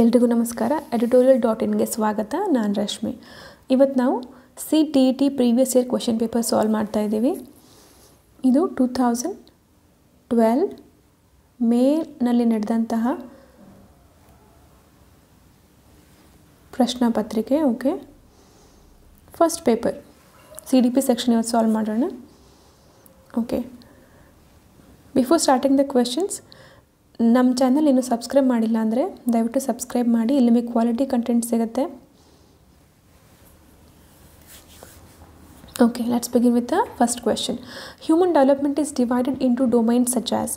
ಎಲ್ರಿಗೂ ನಮಸ್ಕಾರ. editorial.in ಗೆ ಸ್ವಾಗತ. ನಾನು ರಶ್ಮಿ. ಇವತ್ತು ನಾವು CTET previous year question paper solve ಮಾಡ್ತಾ ಇದ್ದೀವಿ. ಇದು 2012 ಮೇನಲ್ಲಿ ನಡೆದಂತಹ ಪ್ರಶ್ನೆ ಪತ್ರಿಕೆ. Okay, first paper CDP section ಇವತ್ತು ಸಾಲ್ವ್ ಮಾಡೋಣ. Okay, before starting the questions, ನಮ್ಮ ಚಾನಲ್ ಇನ್ನೂ ಸಬ್ಸ್ಕ್ರೈಬ್ ಮಾಡಿಲ್ಲ ಅಂದರೆ ದಯವಿಟ್ಟು ಸಬ್ಸ್ಕ್ರೈಬ್ ಮಾಡಿ. ಇಲ್ಲಿ ನಿಮಗೆ ಕ್ವಾಲಿಟಿ ಕಂಟೆಂಟ್ ಸಿಗುತ್ತೆ. Okay, let's begin with the first question. Human development is divided into domains such as.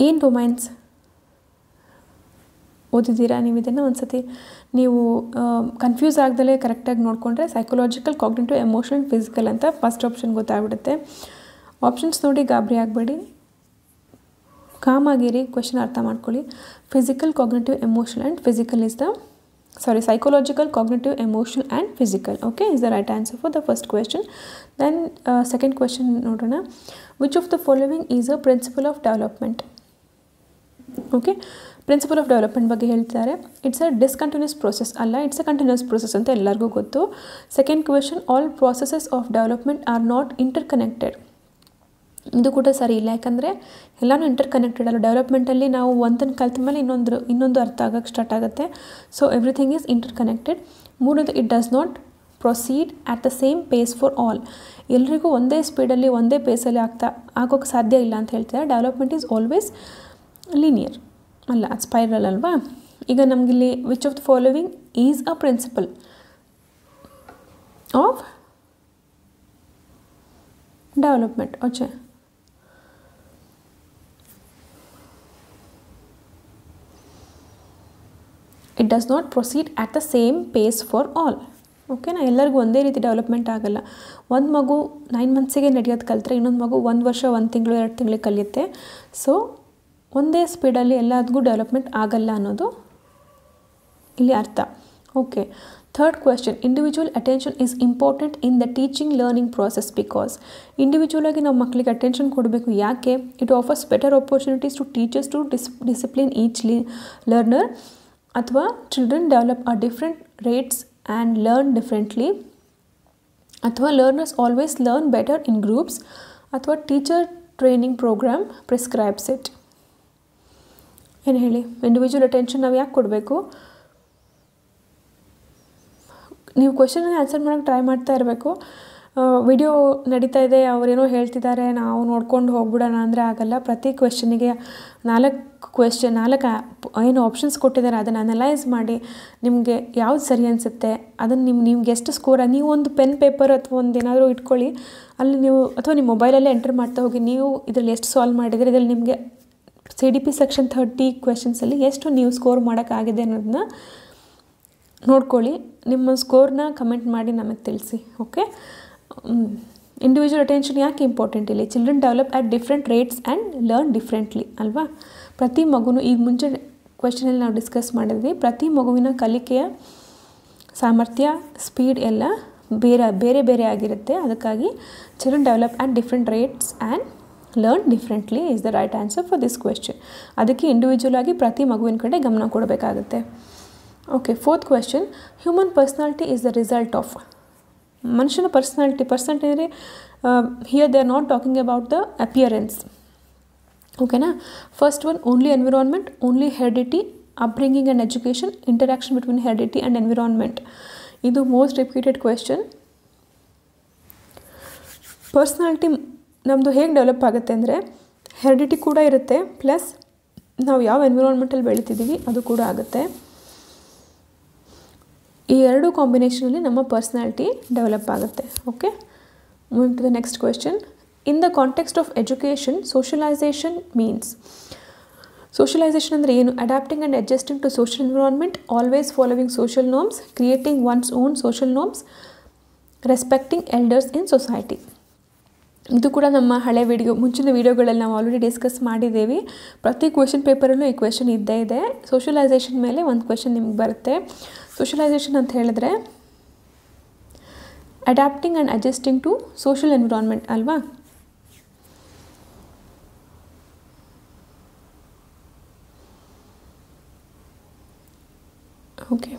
ಏನು ಡೊಮೈನ್ಸ್ ಓದಿದ್ದೀರಾ ನೀವು? ಇದನ್ನು ಒಂದ್ಸತಿ ನೀವು ಕನ್ಫ್ಯೂಸ್ ಆಗ್ದಲೇ ಕರೆಕ್ಟಾಗಿ ನೋಡಿಕೊಂಡ್ರೆ ಸೈಕೊಲಾಜಿಕಲ್, ಕಾಗ್ನಿಟಿವ್, ಎಮೋಷನಲ್, ಫಿಸಿಕಲ್ ಅಂತ ಫಸ್ಟ್ ಆಪ್ಷನ್ ಗೊತ್ತಾಗ್ಬಿಡುತ್ತೆ. ಆಪ್ಷನ್ಸ್ ನೋಡಿ ಗಾಬರಿ ಆಗಬೇಡಿ, ಕಾಮಾಗಿರಿ, ಕ್ವೆಶ್ಚನ್ ಅರ್ಥ ಮಾಡ್ಕೊಳ್ಳಿ. Physical, cognitive, emotional and physical is the psychological, cognitive, emotional and physical. Okay, is the right answer for the first question. Then second question nodona. Which of the following is a principle of development? Okay, principle of development ಬಗ್ಗೆ ಹೇಳ್ತಾರೆ. It's a discontinuous process ಅಲ್ಲ, it's a continuous process ಅಂತ ಎಲ್ಲರಿಗೂ ಗೊತ್ತು. Second question, all processes of development are not interconnected. ಇದು ಕೂಡ ಸರಿ ಇಲ್ಲ, ಯಾಕಂದರೆ ಎಲ್ಲನೂ ಇಂಟರ್ಕನೆಕ್ಟೆಡ್ ಅಲ್ಲ. ಡೆವಲಪ್ಮೆಂಟಲ್ಲಿ ನಾವು ಒಂದನ್ನು ಕಲ್ತ ಮೇಲೆ ಇನ್ನೊಂದು ಅರ್ಥ ಆಗೋಕ್ಕೆ ಸ್ಟಾರ್ಟ್ ಆಗುತ್ತೆ. So everything is interconnected. ಮೂರನೇದು, it does not proceed at the same pace for all. ಎಲ್ರಿಗೂ ಒಂದೇ ಸ್ಪೀಡಲ್ಲಿ ಒಂದೇ ಪೇಸಲ್ಲಿ ಆಗೋಕ್ಕೆ ಸಾಧ್ಯ ಇಲ್ಲ ಅಂತ ಹೇಳ್ತಾರೆ. ಡೆವಲಪ್ಮೆಂಟ್ ಈಸ್ ಆಲ್ವೇಸ್ ಲೀನಿಯರ್ ಅಲ್ಲ, ಅದು ಸ್ಪೈರಲ್ ಅಲ್ವಾ. ಈಗ ನಮಗಿಲ್ಲಿ which of the following is a principle of development? Okay, it does not proceed at the same pace for all. ಓಕೆನಾ, ಎಲ್ಲರಿಗೂ ಒಂದೇ ರೀತಿ ಡೆವಲಪ್ಮೆಂಟ್ ಆಗಲ್ಲ. ಒಂದು ಮಗು 9 ಮಂತ್ಸಿಗೆ ನಡೆಯೋದು ಕಲಿತ್ರೆ ಇನ್ನೊಂದು ಮಗು 1 ವರ್ಷ 1 ತಿಂಗಳು 2 ತಿಂಗಳಿಗೆ ಕಲಿಯುತ್ತೆ. ಸೊ ಒಂದೇ ಸ್ಪೀಡಲ್ಲಿ ಎಲ್ಲದಕ್ಕೂ ಡೆವಲಪ್ಮೆಂಟ್ ಆಗಲ್ಲ ಅನ್ನೋದು ಇಲ್ಲಿ ಅರ್ಥ. Okay, third question. Individual attention is important in the teaching learning process because. ಇಂಡಿವಿಜುವಲಾಗಿ ನಾವು ಮಕ್ಕಳಿಗೆ ಅಟೆನ್ಷನ್ ಕೊಡಬೇಕು. ಯಾಕೆ? It offers better opportunities to teachers to discipline each learner. ಅಥವಾ children develop a different rates and learn differently. ಅಥವಾ learners always learn better in groups. ಅಥವಾ teacher training programme prescribes it. ಏನು ಹೇಳಿ? ಇಂಡಿವಿಜುವಲ್ ಅಟೆನ್ಷನ್ ನಾವು ಯಾಕೆ ಕೊಡಬೇಕು? ನೀವು ಕ್ವೆಶ್ಚನ್ಗೆ answer ಮಾಡೋಕ್ಕೆ ಟ್ರೈ ಮಾಡ್ತಾ ಇರಬೇಕು. ವಿಡಿಯೋ ನಡೀತಾ ಇದೆ, ಅವರೇನೋ ಹೇಳ್ತಿದ್ದಾರೆ, ನಾವು ನೋಡ್ಕೊಂಡು ಹೋಗ್ಬಿಡೋಣ ಅಂದರೆ ಆಗಲ್ಲ. ಪ್ರತಿ ಕ್ವೆಶ್ಚನಿಗೆ 4 ಏನು ಆಪ್ಷನ್ಸ್ ಕೊಟ್ಟಿದ್ದಾರೆ ಅದನ್ನು ಅನಲೈಸ್ ಮಾಡಿ ನಿಮಗೆ ಯಾವ್ದು ಸರಿ ಅನಿಸುತ್ತೆ ಅದನ್ನು ನಿಮ್ಗೆ ಎಷ್ಟು ಸ್ಕೋರ್, ನೀವು ಒಂದು ಪೆನ್ ಪೇಪರ್ ಅಥವಾ ಒಂದು ಏನಾದರೂ ಇಟ್ಕೊಳ್ಳಿ, ಅಲ್ಲಿ ನೀವು ಅಥವಾ ನಿಮ್ಮ ಮೊಬೈಲಲ್ಲೇ ಎಂಟರ್ ಮಾಡ್ತಾ ಹೋಗಿ ನೀವು ಇದರಲ್ಲಿ ಎಷ್ಟು ಸಾಲ್ವ್ ಮಾಡಿದರೆ ಇದರಲ್ಲಿ ನಿಮಗೆ CDP ಸೆಕ್ಷನ್ 30 ಕ್ವೆಶ್ಚನ್ಸಲ್ಲಿ ಎಷ್ಟು ನೀವು ಸ್ಕೋರ್ ಮಾಡೋಕ್ಕಾಗಿದೆ ಅನ್ನೋದನ್ನ ನೋಡ್ಕೊಳ್ಳಿ. ನಿಮ್ಮ ಸ್ಕೋರ್ನ ಕಮೆಂಟ್ ಮಾಡಿ ನಮಗೆ ತಿಳಿಸಿ. ಓಕೆ, ಇಂಡಿವಿಜುವಲ್ ಅಟೆನ್ಷನ್ ಯಾಕೆ ಇಂಪಾರ್ಟೆಂಟ್ ಇಲ್ಲಿ? Children develop at different rates and learn differently ಅಲ್ವಾ. ಪ್ರತಿ ಮಗುನೂ ಈಗ ಮುಂಚೆ ಕ್ವೆಶ್ಚನಲ್ಲಿ ನಾವು ಡಿಸ್ಕಸ್ ಮಾಡಿದ್ವಿ, ಪ್ರತಿ ಮಗುವಿನ ಕಲಿಕೆಯ ಸಾಮರ್ಥ್ಯ, ಸ್ಪೀಡ್ ಎಲ್ಲ ಬೇರೆ ಬೇರೆ ಆಗಿರುತ್ತೆ. ಅದಕ್ಕಾಗಿ children develop at different rates and learn differently is the right answer for this question. ಅದಕ್ಕೆ ಇಂಡಿವಿಜುವಲ್ ಆಗಿ ಪ್ರತಿ ಮಗುವಿನ ಕಡೆ ಗಮನ ಕೊಡಬೇಕಾಗುತ್ತೆ. Okay, fourth question. Human personality is the result of. ಮನುಷ್ಯನ ಪರ್ಸ್ನಾಲಿಟಿ ಅಂದರೆ here they are not talking about the appearance. ಓಕೆನಾ. First one, only environment, only heredity, upbringing and education, interaction between heredity and environment. ಇದು most repeated question. Personality ನಮ್ಮದು ಹೇಗೆ develop ಆಗುತ್ತೆ ಅಂದರೆ heredity ಕೂಡ ಇರುತ್ತೆ, ಪ್ಲಸ್ ನಾವು ಯಾವ ಎನ್ವಿರಾನ್ಮೆಂಟಲ್ಲಿ ಬೆಳೀತಿದ್ದೀವಿ ಅದು ಕೂಡ ಆಗುತ್ತೆ. ಈ ಎರಡು ಕಾಂಬಿನೇಷನಲ್ಲಿ ನಮ್ಮ ಪರ್ಸ್ನಾಲಿಟಿ ಡೆವಲಪ್ ಆಗುತ್ತೆ. Okay, moving to the next question. In the context of education, socialisation means. Socialisation ಅಂದರೆ ಏನು? Adapting and adjusting to social environment, always following social norms, creating one's own social norms, respecting elders in society. ಇದು ಕೂಡ ನಮ್ಮ ಹಳೆ ಮುಂಚಿನ ವೀಡಿಯೋಗಳಲ್ಲಿ ನಾವು already discuss ಮಾಡಿದ್ದೇವೆ. ಪ್ರತಿ ಕ್ವೆಶ್ಚನ್ ಪೇಪರಲ್ಲೂ ಈ ಕ್ವೆಶ್ಚನ್ ಇದ್ದೇ ಇದೆ. ಸೋಷಲೈಸೇಷನ್ ಮೇಲೆ ಒಂದು ಕ್ವೆಶ್ಚನ್ ನಿಮ್ಗೆ ಬರುತ್ತೆ. ಸೋಷಲೈಸೇಷನ್ ಅಂತ ಹೇಳಿದ್ರೆ adapting and adjusting to social environment ಅಲ್ವಾ. Okay.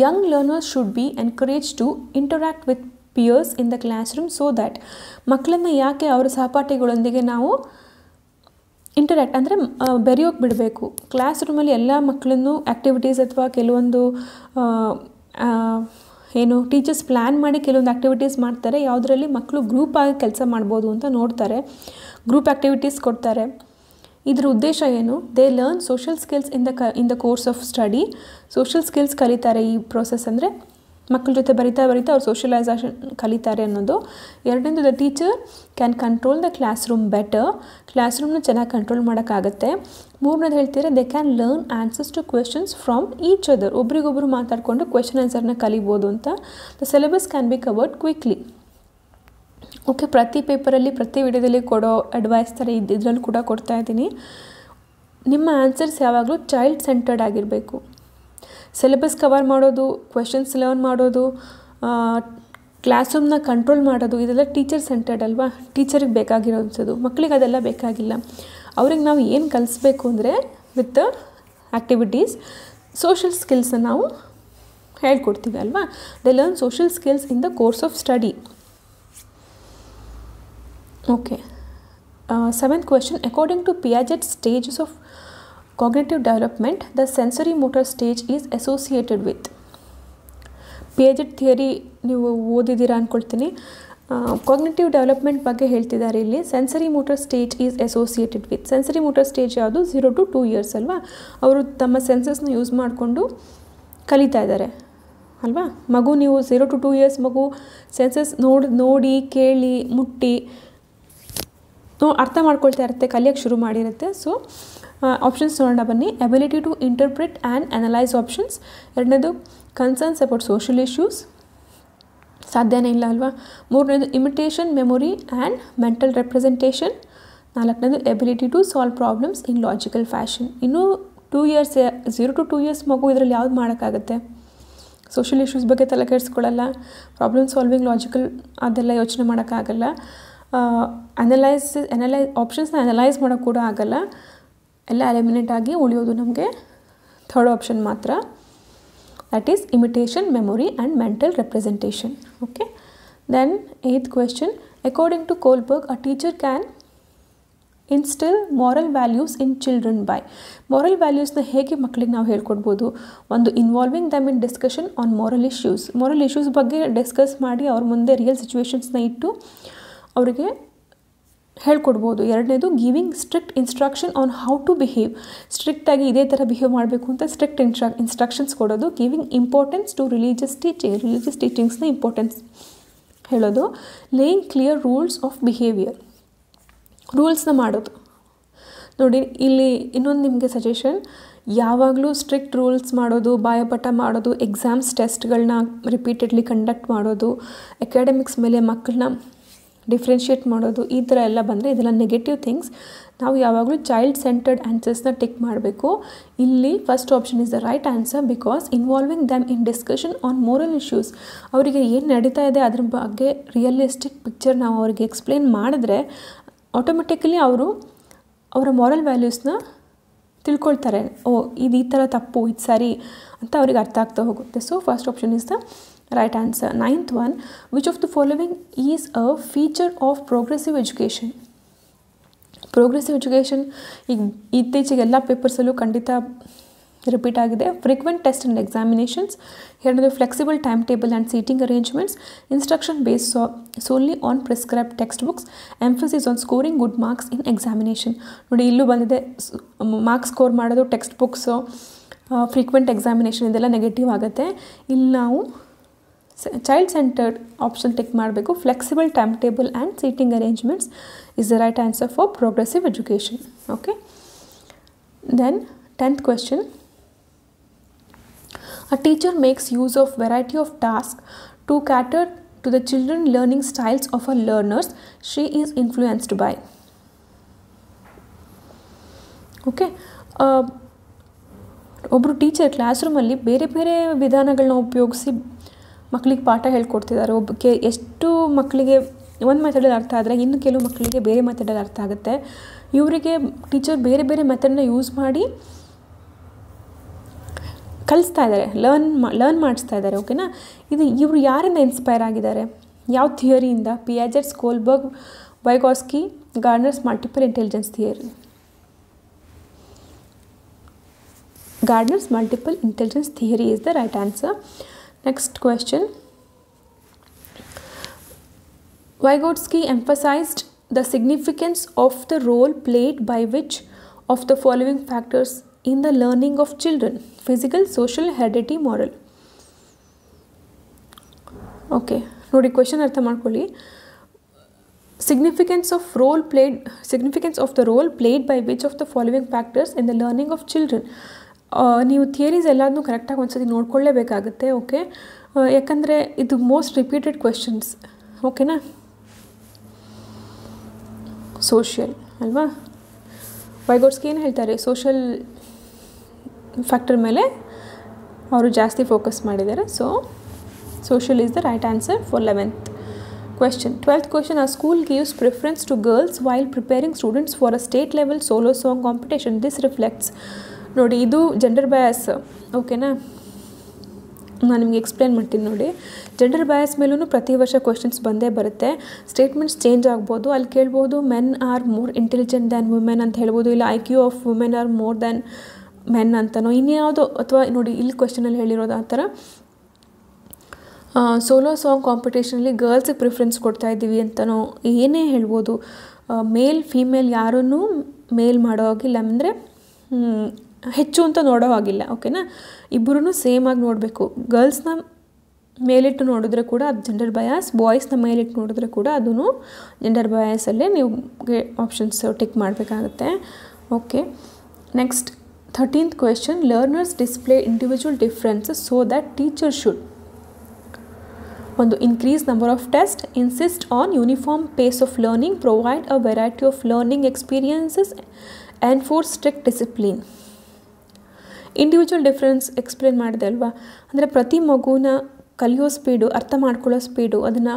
Young learners should be encourage to interact with peers in the classroom so that ಮಕ್ಕಳನ್ನು ಯಾಕೆ ಅವರ ಸಹಪಾಠಿಗಳೊಂದಿಗೆ ನಾವು ಇಂಟರಾಕ್ಟ್ ಅಂದರೆ ಬೆರೆಯೋಕೆ ಬಿಡಬೇಕು. ಕ್ಲಾಸ್ ರೂಮಲ್ಲಿ ಎಲ್ಲ ಮಕ್ಕಳನ್ನು ಆ್ಯಕ್ಟಿವಿಟೀಸ್ ಅಥವಾ ಕೆಲವೊಂದು ಏನು ಟೀಚರ್ಸ್ ಪ್ಲ್ಯಾನ್ ಮಾಡಿ ಕೆಲವೊಂದು ಆ್ಯಕ್ಟಿವಿಟೀಸ್ ಮಾಡ್ತಾರೆ, ಯಾವುದರಲ್ಲಿ ಮಕ್ಕಳು ಗ್ರೂಪ್ ಆಗಿ ಕೆಲಸ ಮಾಡ್ಬೋದು ಅಂತ ನೋಡ್ತಾರೆ, ಗ್ರೂಪ್ ಆ್ಯಕ್ಟಿವಿಟೀಸ್ ಕೊಡ್ತಾರೆ. ಇದ್ರ ಉದ್ದೇಶ ಏನು? They learn social skills in the course of study. Social skills ಕಲಿತಾರೆ ಈ ಪ್ರೋಸೆಸ್, ಅಂದರೆ ಮಕ್ಕಳ ಜೊತೆ ಬರಿತಾ ಅವ್ರು ಸೋಷಲೈಸೇಷನ್ ಕಲಿತಾರೆ ಅನ್ನೋದು. ಎರಡನೇದು, the teacher can control the classroom better. ಕ್ಲಾಸ್ ರೂಮ್ನ ಚೆನ್ನಾಗಿ ಕಂಟ್ರೋಲ್ ಮಾಡೋಕ್ಕಾಗತ್ತೆ. ಮೂರನೇದು ಹೇಳ್ತೀರಾ, they can learn answers to questions from each other. ಒಬ್ರಿಗೊಬ್ಬರು ಮಾತಾಡಿಕೊಂಡು ಕ್ವೆಶನ್ ಆನ್ಸರ್ನ ಕಲಿಬೋದು ಅಂತ. The syllabus can be covered quickly. Okay, ಪ್ರತಿ ಪೇಪರಲ್ಲಿ ಪ್ರತಿ ವಿಡಿಯೋದಲ್ಲಿ ಕೊಡೋ ಅಡ್ವೈಸ್ ಥರ ಇದರಲ್ಲೂ ಕೂಡ ಕೊಡ್ತಾ ಇದ್ದೀನಿ. ನಿಮ್ಮ ಆನ್ಸರ್ಸ್ ಯಾವಾಗಲೂ ಚೈಲ್ಡ್ ಸೆಂಟರ್ಡ್ ಆಗಿರಬೇಕು. ಸಿಲೆಬಸ್ ಕವರ್ ಮಾಡೋದು, ಕ್ವೆಶನ್ಸ್ ಲರ್ನ್ ಮಾಡೋದು, ಕ್ಲಾಸ್ ರೂಮ್ನ ಕಂಟ್ರೋಲ್ ಮಾಡೋದು, ಇದೆಲ್ಲ ಟೀಚರ್ ಸೆಂಟರ್ಡ್ ಅಲ್ವಾ, ಟೀಚರಿಗೆ ಬೇಕಾಗಿರೋದು. ಮಕ್ಕಳಿಗೆ ಅದೆಲ್ಲ ಬೇಕಾಗಿಲ್ಲ. ಅವ್ರಿಗೆ ನಾವು ಏನು ಕಲಿಸ್ಬೇಕು ಅಂದರೆ ವಿತ್ ಆ್ಯಕ್ಟಿವಿಟೀಸ್ ಸೋಷಲ್ ಸ್ಕಿಲ್ಸನ್ನು ನಾವು ಹೇಳ್ಕೊಡ್ತೀವಿ ಅಲ್ವಾ. They learn social skills in the course of study. Okay. 7th question, according to Piaget's stages of cognitive development, the sensory motor stage is associated with. Piaget theory ನೀವು ಓದಿದ್ದೀರಾ ಅಂದ್ಕೊಳ್ತೀನಿ. Cognitive development ಬಗ್ಗೆ ಹೇಳ್ತಿದ್ದಾರೆ ಇಲ್ಲಿ. Sensory motor stage is associated with. Sensory motor stage ಯಾವುದು? 0 to 2 years ಅಲ್ವಾ. ಅವರು ತಮ್ಮ ಸೆನ್ಸಸ್ನ use ಮಾಡಿಕೊಂಡು ಕಲಿತಾ ಇದ್ದಾರೆ ಅಲ್ವಾ. ಮಗು ನೀವು 0 to 2 years ಮಗು ಸೆನ್ಸಸ್ ನೋಡಿ ಕೇಳಿ ಮುಟ್ಟಿ ಅರ್ಥ ಮಾಡ್ಕೊಳ್ತಾ ಇರುತ್ತೆ, ಕಲಿಯೋಕ್ಕೆ ಶುರು ಮಾಡಿರುತ್ತೆ. ಸೊ ಆಪ್ಷನ್ಸ್ ನೋಡೋಣ ಬನ್ನಿ. Ability to interpret and analyse options. ಎರಡನೇದು ಕನ್ಸರ್ನ್ಸ್ ಅಬೌಟ್ ಸೋಷಲ್ ಇಶ್ಯೂಸ್, ಸಾಧ್ಯನೇ ಇಲ್ಲ ಅಲ್ವಾ. ಮೂರನೇದು imitation memory and mental representation. ನಾಲ್ಕನೇದು ability to solve problems in logical fashion. ಇನ್ನೂ 2 years 0 to 2 years ಮಗು ಇದರಲ್ಲಿ ಯಾವ್ದು ಮಾಡೋಕ್ಕಾಗತ್ತೆ? ಸೋಷಲ್ ಇಶ್ಯೂಸ್ ಬಗ್ಗೆ ತಲೆ ಕೆಡಿಸ್ಕೊಳ್ಳಲ್ಲ, ಪ್ರಾಬ್ಲಮ್ ಸಾಲ್ವಿಂಗ್ ಲಾಜಿಕಲ್ ಅದೆಲ್ಲ ಯೋಚನೆ ಮಾಡೋಕ್ಕಾಗಲ್ಲ, ಆಪ್ಷನ್ಸ್ನ ಅನಲೈಸ್ ಮಾಡೋಕ್ಕೆ ಕೂಡ ಆಗಲ್ಲ. ಎಲ್ಲ ಎಲಿಮಿನೇಟ್ ಆಗಿ ಉಳಿಯೋದು ನಮಗೆ ಥರ್ಡ್ ಆಪ್ಷನ್ ಮಾತ್ರ, that is imitation, memory and mental representation. Okay, then 8th question, according to Kohlberg, a teacher can instill moral values in children by. moral values ನ ಹೇಗೆ ಮಕ್ಕಳಿಗೆ ನಾವು ಹೇಳ್ಕೊಡ್ಬೋದು? ಒಂದು, involving them in discussion on moral issues ಬಗ್ಗೆ discuss ಮಾಡಿ ಅವ್ರ ಮುಂದೆ ರಿಯಲ್ ಸಿಚುವೇಶನ್ಸ್ನ ಇಟ್ಟು ಅವರಿಗೆ ಹೇಳ್ಕೊಡ್ಬೋದು. ಎರಡನೇದು, giving strict instruction on how to behave. ಸ್ಟ್ರಿಕ್ಟಾಗಿ ಇದೇ ಥರ ಬಿಹೇವ್ ಮಾಡಬೇಕು ಅಂತ ಸ್ಟ್ರಿಕ್ಟ್ ಇನ್ಸ್ಟ್ರಕ್ಷನ್ಸ್ ಕೊಡೋದು. ಗಿವಿಂಗ್ ಇಂಪಾರ್ಟೆನ್ಸ್ ಟು ರಿಲೀಜಿಯಸ್ ಟೀಚಿಂಗ್ಸ್ನ ಇಂಪಾರ್ಟೆನ್ಸ್ ಹೇಳೋದು. Laying clear rules of behaviour, ರೂಲ್ಸ್ನ ಮಾಡೋದು. ನೋಡಿ ಇಲ್ಲಿ ಇನ್ನೊಂದು ನಿಮಗೆ ಸಜೆಷನ್, ಯಾವಾಗಲೂ ಸ್ಟ್ರಿಕ್ಟ್ ರೂಲ್ಸ್ ಮಾಡೋದು, ಬಾಯಪಟ ಮಾಡೋದು, ಎಕ್ಸಾಮ್ಸ್ ಟೆಸ್ಟ್ಗಳನ್ನ ರಿಪೀಟೆಡ್ಲಿ ಕಂಡಕ್ಟ್ ಮಾಡೋದು, ಅಕಾಡೆಮಿಕ್ಸ್ ಮೇಲೆ ಮಕ್ಕಳನ್ನ ಡಿಫ್ರೆನ್ಷಿಯೇಟ್ ಮಾಡೋದು, ಈ ಥರ ಎಲ್ಲ ಬಂದರೆ ಇದೆಲ್ಲ ನೆಗೆಟಿವ್ ಥಿಂಗ್ಸ್. ನಾವು ಯಾವಾಗಲೂ ಚೈಲ್ಡ್ ಸೆಂಟರ್ಡ್ ಆನ್ಸರ್ಸ್ನ ಟಿಕ್ ಮಾಡಬೇಕು. ಇಲ್ಲಿ first option is the right answer, because involving them in discussion on moral issues. ಅವರಿಗೆ ಏನು ನಡೀತಾ ಇದೆ ಅದ್ರ ಬಗ್ಗೆ ರಿಯಲಿಸ್ಟಿಕ್ ಪಿಕ್ಚರ್ ನಾವು ಅವರಿಗೆ ಎಕ್ಸ್ಪ್ಲೇನ್ ಮಾಡಿದ್ರೆ ಆಟೋಮೆಟಿಕಲಿ ಅವರು ಅವರ ಮಾರಲ್ ವ್ಯಾಲ್ಯೂಸ್ನ ತಿಳ್ಕೊಳ್ತಾರೆ. ಓ, ಇದು ಈ ಥರ ತಪ್ಪು, ಇದು ಸರಿ ಅಂತ ಅವ್ರಿಗೆ ಅರ್ಥ ಆಗ್ತಾ ಹೋಗುತ್ತೆ. So first option is the right answer. 9th one, which of the following is a feature of progressive education? Progressive education ಈಗ ಇತ್ತೀಚೆಗೆ ಎಲ್ಲ ಪೇಪರ್ಸಲ್ಲೂ ಖಂಡಿತ ರಿಪೀಟ್ ಆಗಿದೆ. Frequent test and examinations. ಎರಡನೇದು flexible time table and seating arrangements. Instruction based solely on prescribe text books. Emphasis on scoring good marks in examination. ನೋಡಿ ಇಲ್ಲೂ ಬಂದಿದೆ, marks score ಮಾಡೋದು, ಟೆಕ್ಸ್ಟ್ ಬುಕ್ಸು, ಫ್ರೀಕ್ವೆಂಟ್ ಎಕ್ಸಾಮಿನೇಷನ್ ಇದೆಲ್ಲ negative ಆಗುತ್ತೆ. ಇಲ್ಲಿ ನಾವು child centred option tick ಮಾಡಬೇಕು. Flexible time table and seating arrangements is the right answer for progressive education. Okay, then 10th question, a teacher makes use of variety of tasks to cater to the children learning styles of her learners she is influenced by. Okay, ಒಬ್ಬರು teacher class ರೂಮಲ್ಲಿ ಬೇರೆ ಬೇರೆ ವಿಧಾನಗಳನ್ನ ಉಪಯೋಗಿಸಿ ಮಕ್ಕಳಿಗೆ ಪಾಠ ಹೇಳ್ಕೊಡ್ತಿದ್ದಾರೆ. ಒಬ್ಬಕ್ಕೆ ಎಷ್ಟು ಮಕ್ಕಳಿಗೆ ಒಂದು ಮೆಥಡಲ್ಲಿ ಅರ್ಥ ಆದರೆ ಇನ್ನು ಕೆಲವು ಮಕ್ಕಳಿಗೆ ಬೇರೆ ಮೆಥಡಲ್ಲಿ ಅರ್ಥ ಆಗುತ್ತೆ. ಇವರಿಗೆ ಟೀಚರ್ ಬೇರೆ ಬೇರೆ ಮೆಥಡನ್ನ ಯೂಸ್ ಮಾಡಿ ಕಲಿಸ್ತಾ ಇದ್ದಾರೆ, ಲರ್ನ್ ಮಾಡಿಸ್ತಾ ಇದ್ದಾರೆ. ಓಕೆನಾ. ಇವರು ಯಾರಿಂದ ಇನ್ಸ್ಪೈರ್ ಆಗಿದ್ದಾರೆ, ಯಾವ ಥಿಯರಿಯಿಂದ? Piaget, Kohlberg, Vygotsky, Gardner's multiple intelligence theory. Gardner's multiple intelligence theory is the right answer. Next question. Vygotsky emphasized the significance of the role played by which of the following factors in the learning of children: physical, social, heredity, moral. Okay, ನೋಡಿ question ಅರ್ಥ ಮಾಡ್ಕೊಳ್ಳಿ. significance of the role played by which of the following factors in the learning of children. ನೀವು theories ಎಲ್ಲದನ್ನೂ ಕರೆಕ್ಟಾಗಿ ಒಂದ್ಸತಿ ನೋಡ್ಕೊಳ್ಳೇಬೇಕಾಗುತ್ತೆ. Okay, ಯಾಕಂದರೆ ಇದು most repeated questions. ಓಕೆನಾ. ಸೋಷಿಯಲ್ ಅಲ್ವಾ, ವೈಗೋಟ್ಸ್ಕಿ ಏನು ಹೇಳ್ತಾರೆ, ಸೋಷಲ್ ಫ್ಯಾಕ್ಟರ್ ಮೇಲೆ ಅವರು ಜಾಸ್ತಿ ಫೋಕಸ್ ಮಾಡಿದ್ದಾರೆ. So social is the right answer for 11th question. 12th question. A school gives preference to girls while preparing students for a state level solo song competition. This reflects, ನೋಡಿ ಇದು gender bias. ಓಕೆನಾ, ನಾನು ನಿಮಗೆ explain ಮಾಡ್ತೀನಿ. ನೋಡಿ, gender bias ಮೇಲೂ ಪ್ರತಿ ವರ್ಷ ಕ್ವೆಶನ್ಸ್ ಬಂದೇ ಬರುತ್ತೆ. ಸ್ಟೇಟ್ಮೆಂಟ್ಸ್ ಚೇಂಜ್ ಆಗ್ಬೋದು. ಅಲ್ಲಿ ಕೇಳ್ಬೋದು men are more intelligent than women ಅಂತ ಹೇಳ್ಬೋದು, ಇಲ್ಲ IQ of women are more than men ಅಂತನೋ ಇನ್ಯಾವುದೋ, ಅಥವಾ ನೋಡಿ ಇಲ್ಲಿ ಕ್ವೆಶನಲ್ಲಿ ಹೇಳಿರೋದು ಆ ಥರ ಸೋಲೋ ಸಾಂಗ್ ಕಾಂಪಿಟೇಷನಲ್ಲಿ ಗರ್ಲ್ಸಿಗೆ ಪ್ರಿಫರೆನ್ಸ್ ಕೊಡ್ತಾಯಿದ್ದೀವಿ ಅಂತನೋ ಏನೇ ಹೇಳ್ಬೋದು. ಮೇಲ್ ಫೀಮೇಲ್ ಯಾರನ್ನೂ ಮೇಲ್ ಮಾಡೋ ಹಾಗಿಲ್ಲ, ಅಂದರೆ ಹೆಚ್ಚು ಅಂತ ನೋಡೋ ಹಾಗಿಲ್ಲ. ಓಕೆನಾ, ಇಬ್ಬರೂ ಸೇಮ್ ಆಗಿ ನೋಡಬೇಕು. ಗರ್ಲ್ಸ್ನ ಮೇಲಿಟ್ಟು ನೋಡಿದ್ರೆ ಕೂಡ ಅದು ಜೆಂಡರ್ ಬಯಾಸ್, ಬಾಯ್ಸ್ನ ಮೇಲಿಟ್ಟು ನೋಡಿದ್ರೆ ಕೂಡ ಅದೂ ಜೆಂಡರ್ ಬಯಾಸಲ್ಲೇ ನೀವು ಆಪ್ಷನ್ಸ್ ಟಿಕ್ ಮಾಡಬೇಕಾಗುತ್ತೆ. Okay, next 13th question. Learners display individual differences so that teachers should ಒಂದು increase number of tests, insist on uniform pace of learning, provide a variety of learning experiences, enforce strict discipline. Individual difference explain ಮಾಡಿದೆ ಅಲ್ವಾ, ಅಂದರೆ ಪ್ರತಿ ಮಗುನ ಕಲಿಯೋ speed, ಅರ್ಥ ಮಾಡ್ಕೊಳ್ಳೋ speed, ಅದನ್ನು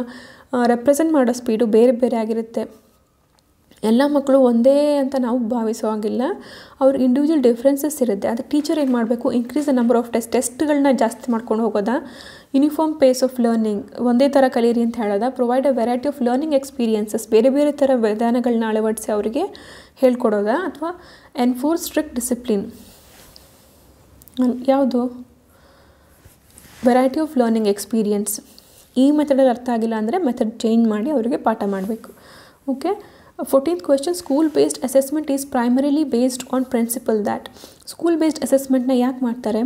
ರೆಪ್ರೆಸೆಂಟ್ ಮಾಡೋ ಸ್ಪೀಡು ಬೇರೆ ಬೇರೆ ಆಗಿರುತ್ತೆ. ಎಲ್ಲ ಮಕ್ಕಳು ಒಂದೇ ಅಂತ ನಾವು ಭಾವಿಸೋ ಹಾಗಿಲ್ಲ, ಅವ್ರಿಗೆ ಇಂಡಿವಿಜುವಲ್ ಡಿಫ್ರೆನ್ಸಸ್ ಇರುತ್ತೆ. ಅದಕ್ಕೆ ಟೀಚರ್ ಏನು ಮಾಡಬೇಕು, ಇನ್ಕ್ರೀಸ್ ದ ನಂಬರ್ ಆಫ್ ಟೆಸ್ಟ್ಗಳನ್ನ ಜಾಸ್ತಿ ಮಾಡ್ಕೊಂಡು ಹೋಗೋದಾ, ಯೂನಿಫಾರ್ಮ್ ಪೇಸ್ ಆಫ್ ಲರ್ನಿಂಗ್, ಒಂದೇ ಥರ ಕಲೀರಿ ಅಂತ ಹೇಳೋದಾ, provide a variety of learning experiences, ಬೇರೆ ಬೇರೆ ಥರ ವಿಧಾನಗಳನ್ನ ಅಳವಡಿಸಿ ಅವರಿಗೆ ಹೇಳ್ಕೊಡೋದಾ, ಅಥವಾ ಎನ್ಫೋರ್ಸ್ ಸ್ಟ್ರಿಕ್ಟ್ ಡಿಸಿಪ್ಲಿನ್. ಯಾವುದು? Variety of learning experience. ಈ ಮೆಥಡಲ್ಲಿ ಅರ್ಥ ಆಗಿಲ್ಲ ಅಂದರೆ ಮೆಥಡ್ ಚೇಂಜ್ ಮಾಡಿ ಅವರಿಗೆ ಪಾಠ ಮಾಡಬೇಕು. Okay, 14th question. School based assessment is primarily based on principle that. School based assessment na yak ಮಾಡ್ತಾರೆ?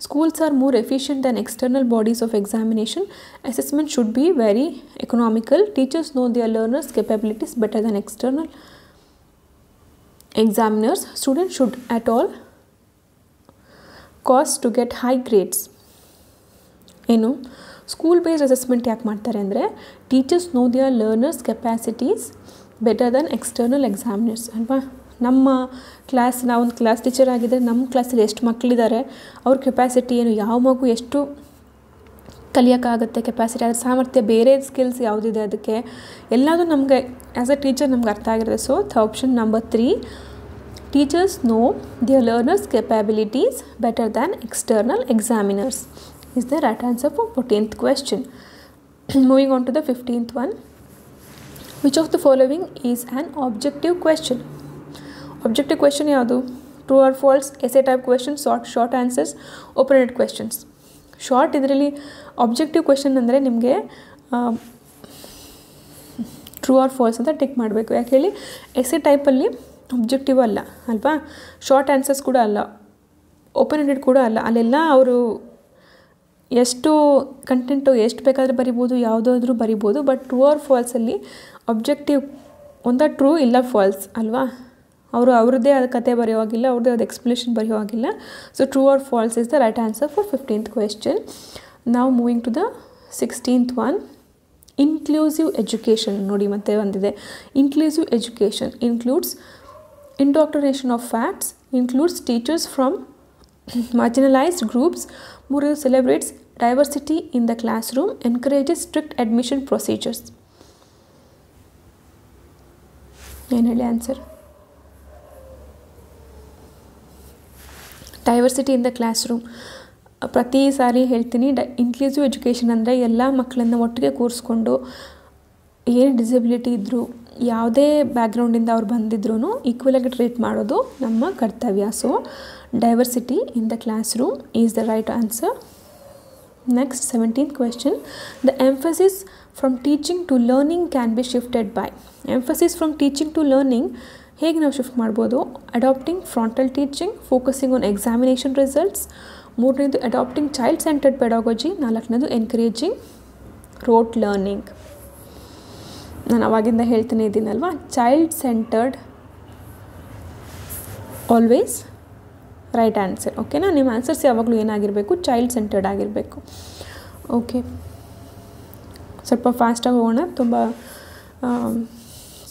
Schools are more efficient than external bodies of examination. Assessment should be very economical. Teachers know their learners capabilities better than external examiners. Students should at all cost to get high grades. ಏನು school based assessment ಯಾಕೆ ಮಾಡ್ತಾರೆ ಅಂದರೆ teachers know their learners capacities better than external examiners ಅಲ್ವಾ. ನಮ್ಮ ನಾವು ಒಂದು class teacher ಆಗಿದ್ದರೆ ನಮ್ಮ ಕ್ಲಾಸಲ್ಲಿ ಎಷ್ಟು ಮಕ್ಕಳಿದ್ದಾರೆ, ಅವ್ರ ಕೆಪಾಸಿಟಿ ಏನು, ಯಾವ ಮಗು ಎಷ್ಟು ಕಲಿಯೋಕ್ಕಾಗುತ್ತೆ, ಕೆಪಾಸಿಟಿ, ಅದ್ರ ಸಾಮರ್ಥ್ಯ, ಬೇರೆ ಸ್ಕಿಲ್ಸ್ ಯಾವುದಿದೆ ಅದಕ್ಕೆ ಎಲ್ಲದೂ ನಮಗೆ ಆ್ಯಸ್ ಅ ಟೀಚರ್ ನಮ್ಗೆ ಅರ್ಥ ಆಗಿರುತ್ತೆ. So option number 3, teachers know their learners capabilities better than external examiners is the right answer for 14th question. Moving on to the 15th one. Which of the following is an objective question? Objective question ಯಾವುದು? True or false, essay type questions, short answers, open-ended questions. Short ಇದರಲ್ಲಿ objective question ಅಂದರೆ ನಿಮಗೆ true or falls ಅಂತ tick ಮಾಡಬೇಕು. ಯಾಕೆ ಹೇಳಿ, essay ಟೈಪಲ್ಲಿ objective ಅಲ್ಲ ಅಲ್ವಾ, ಶಾರ್ಟ್ ಆನ್ಸರ್ಸ್ ಕೂಡ ಅಲ್ಲ, ಓಪನ್ ಎಂಡೆಡ್ ಕೂಡ ಅಲ್ಲ. ಅಲ್ಲೆಲ್ಲ ಅವರು ಎಷ್ಟು ಕಂಟೆಂಟು ಎಷ್ಟು ಬೇಕಾದರೆ ಬರಿಬೋದು, ಯಾವುದಾದ್ರೂ ಬರಿಬೋದು. ಬಟ್ ಟ್ರೂ ಆರ್ ಫಾಲ್ಸಲ್ಲಿ ಆಬ್ಜೆಕ್ಟಿವ್ ಒಂದ ಟ್ರೂ ಇಲ್ಲ ಫಾಲ್ಸ್ ಅಲ್ವಾ, ಅವ್ರದ್ದೇ ಆದ ಕತೆ ಬರೆಯುವಾಗಿಲ್ಲ, ಅವ್ರದ್ದೇ ಆದ ಎಕ್ಸ್ಪ್ಲನೇಷನ್ ಬರೆಯುವಾಗಿಲ್ಲ. So true or false is the right answer for 15th question. ನಾವು moving to the 16th one. Inclusive education ನೋಡಿ ಮತ್ತೆ ಬಂದಿದೆ. Inclusive education includes indoctrination of facts, includes teachers from marginalized groups, Murray celebrates diversity in the classroom, encourages strict admission procedures. ಏನು answer? Diversity in the class room ಪ್ರತಿ ಸಾರಿ ಹೇಳ್ತೀನಿ, inclusive education ಅಂದರೆ ಎಲ್ಲ ಮಕ್ಕಳನ್ನು ಒಟ್ಟಿಗೆ ಕೂರಿಸ್ಕೊಂಡು ಏನು ಡಿಸಬಿಲಿಟಿ ಇದ್ದರೂ ಯಾವುದೇ ಬ್ಯಾಕ್ಗ್ರೌಂಡಿಂದ ಅವ್ರು ಬಂದಿದ್ರೂ ಈಕ್ವಲಾಗಿ ಟ್ರೀಟ್ ಮಾಡೋದು ನಮ್ಮ ಕರ್ತವ್ಯ. So diversity in the class room is the right answer. Next 17th question. The emphasis from teaching to learning can be shifted by. Emphasis from teaching to learning ಹೇಗೆ ನಾವು ಶಿಫ್ಟ್ ಮಾಡ್ಬೋದು? Adapting frontal teaching, focusing on examination results. ಮೂರನೇದು adapting child centred pedagogy. ನಾಲ್ಕನೇದು encouraging rote learning. ನಾನು ಅವಾಗಿಂದ ಹೇಳ್ತಾನೆ ಇದ್ದೀನಲ್ವಾ, child centred always right answer. ಓಕೆನಾ? ನಿಮ್ಮ ಆನ್ಸರ್ಸ್ ಯಾವಾಗಲೂ ಏನಾಗಿರಬೇಕು? ಚೈಲ್ಡ್ ಸೆಂಟರ್ಡ್ ಆಗಿರಬೇಕು. ಓಕೆ, ಸ್ವಲ್ಪ ಫಾಸ್ಟಾಗಿ ಹೋಗೋಣ, ತುಂಬ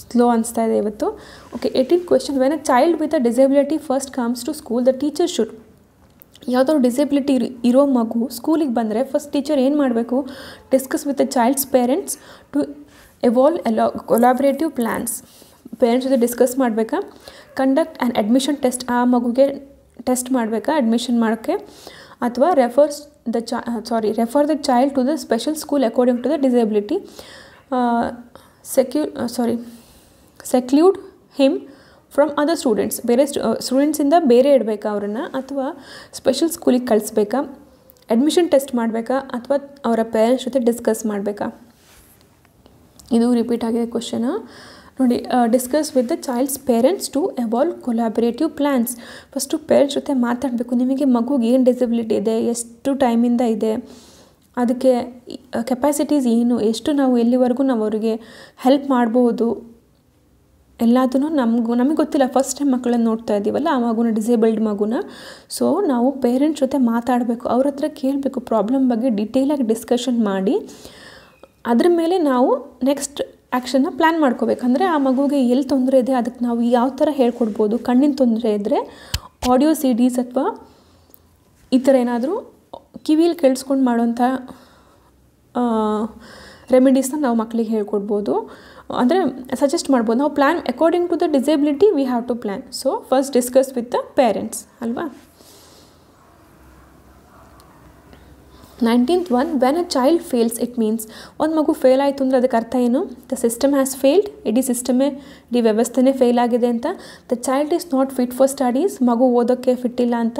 ಸ್ಲೋ ಅನಿಸ್ತಾ ಇದೆ ಇವತ್ತು. Okay, 18th question. When a child with a disability first comes to school, the teacher should. ಯಾವುದಾದ್ರು ಡಿಸೇಬಿಲಿಟಿ ಇರೋ ಮಗು ಸ್ಕೂಲಿಗೆ ಬಂದರೆ ಫಸ್ಟ್ ಟೀಚರ್ ಏನು ಮಾಡಬೇಕು? Discuss with the child's parents to evolve collaborative plans. Parents ಜೊತೆ ಡಿಸ್ಕಸ್ ಮಾಡಬೇಕಾ? ಕಂಡಕ್ಟ್ ಆ್ಯಂಡ್ ಅಡ್ಮಿಷನ್ ಟೆಸ್ಟ್, ಆ ಮಗುಗೆ ಟೆಸ್ಟ್ ಮಾಡಬೇಕಾ ಅಡ್ಮಿಷನ್ ಮಾಡೋಕ್ಕೆ? ಅಥವಾ refer the child to the special school according to the disability. Seclude him from other students, ಬೇರೆ ಸ್ಟೂಡೆಂಟ್ಸಿಂದ ಬೇರೆ ಇಡಬೇಕಾ ಅವರನ್ನು, ಅಥವಾ ಸ್ಪೆಷಲ್ ಸ್ಕೂಲಿಗೆ ಕಳಿಸ್ಬೇಕಾ? ಅಡ್ಮಿಷನ್ ಟೆಸ್ಟ್ ಮಾಡಬೇಕಾ ಅಥವಾ ಅವರ ಪೇರೆಂಟ್ಸ್ ಜೊತೆ ಡಿಸ್ಕಸ್ ಮಾಡಬೇಕಾ? ಇದು ರಿಪೀಟ್ ಆಗಿದೆ ಕ್ವಶನ್ ನೋಡಿ. Discuss with the child's parents to evolve collaborative plans. First parents ಜೊತೆ ಮಾತಾಡಬೇಕು. ನಿಮಗೆ ಮಗುಗೆ ಏನು ಡಿಸಬಿಲಿಟಿ ಇದೆ, ಎಷ್ಟು ಟೈಮಿಂದ ಇದೆ, ಅದಕ್ಕೆ ಕೆಪಾಸಿಟೀಸ್ ಏನು, ಎಷ್ಟು ನಾವು ಎಲ್ಲಿವರೆಗೂ ನಾವು ಅವರಿಗೆ ಹೆಲ್ಪ್ ಮಾಡ್ಬೋದು, ಎಲ್ಲದೂ ನಮಗೆ ಗೊತ್ತಿಲ್ಲ. ಫಸ್ಟ್ ಟೈಮ್ ಮಕ್ಕಳನ್ನು ನೋಡ್ತಾ ಇದ್ದೀವಲ್ಲ, ಆ ಮಗುನ ಡಿಸೇಬಲ್ಡ್ ಮಗುನ. ಸೊ ನಾವು ಪೇರೆಂಟ್ಸ್ ಜೊತೆ ಮಾತಾಡಬೇಕು, ಅವ್ರ ಹತ್ರ ಕೇಳಬೇಕು, ಪ್ರಾಬ್ಲಮ್ ಬಗ್ಗೆ ಡೀಟೇಲಾಗಿ ಡಿಸ್ಕಷನ್ ಮಾಡಿ ಅದ್ರ ಮೇಲೆ ನಾವು ನೆಕ್ಸ್ಟ್ ಆ್ಯಕ್ಷನ್ನ ಪ್ಲ್ಯಾನ್ ಮಾಡ್ಕೋಬೇಕಂದ್ರೆ ಆ ಮಗುಗೆ ಎಲ್ಲಿ ತೊಂದರೆ ಇದೆ, ಅದಕ್ಕೆ ನಾವು ಯಾವ ಥರ ಹೇಳ್ಕೊಡ್ಬೋದು. ಕಣ್ಣಿನ ತೊಂದರೆ ಇದ್ದರೆ ಆಡಿಯೋ CDs ಅಥವಾ ಈ ಥರ ಏನಾದರೂ ಕಿವಿಯಲ್ಲಿ ಕೇಳಿಸ್ಕೊಂಡು ಮಾಡೋಂಥ ರೆಮಿಡೀಸ್ನ ನಾವು ಮಕ್ಕಳಿಗೆ ಹೇಳ್ಕೊಡ್ಬೋದು, ಅಂದರೆ ಸಜೆಸ್ಟ್ ಮಾಡ್ಬೋದು. ನಾವು plan according to the disability we have to plan. So first discuss with the parents ಅಲ್ವಾ. 19th one. When a child fails, it means ಒಂದು ಮಗು ಫೇಲ್ ಆಯಿತು ಅಂದರೆ ಅದಕ್ಕೆ ಅರ್ಥ ಏನು? ದ ಸಿಸ್ಟಮ್ ಹ್ಯಾಸ್ ಫೇಲ್ಡ್, ಇಡೀ ವ್ಯವಸ್ಥೆನೇ ಫೇಲ್ ಆಗಿದೆ ಅಂತ. The child is not fit for studies, ಮಗು ಓದೋಕ್ಕೆ ಫಿಟ್ ಇಲ್ಲ ಅಂತ.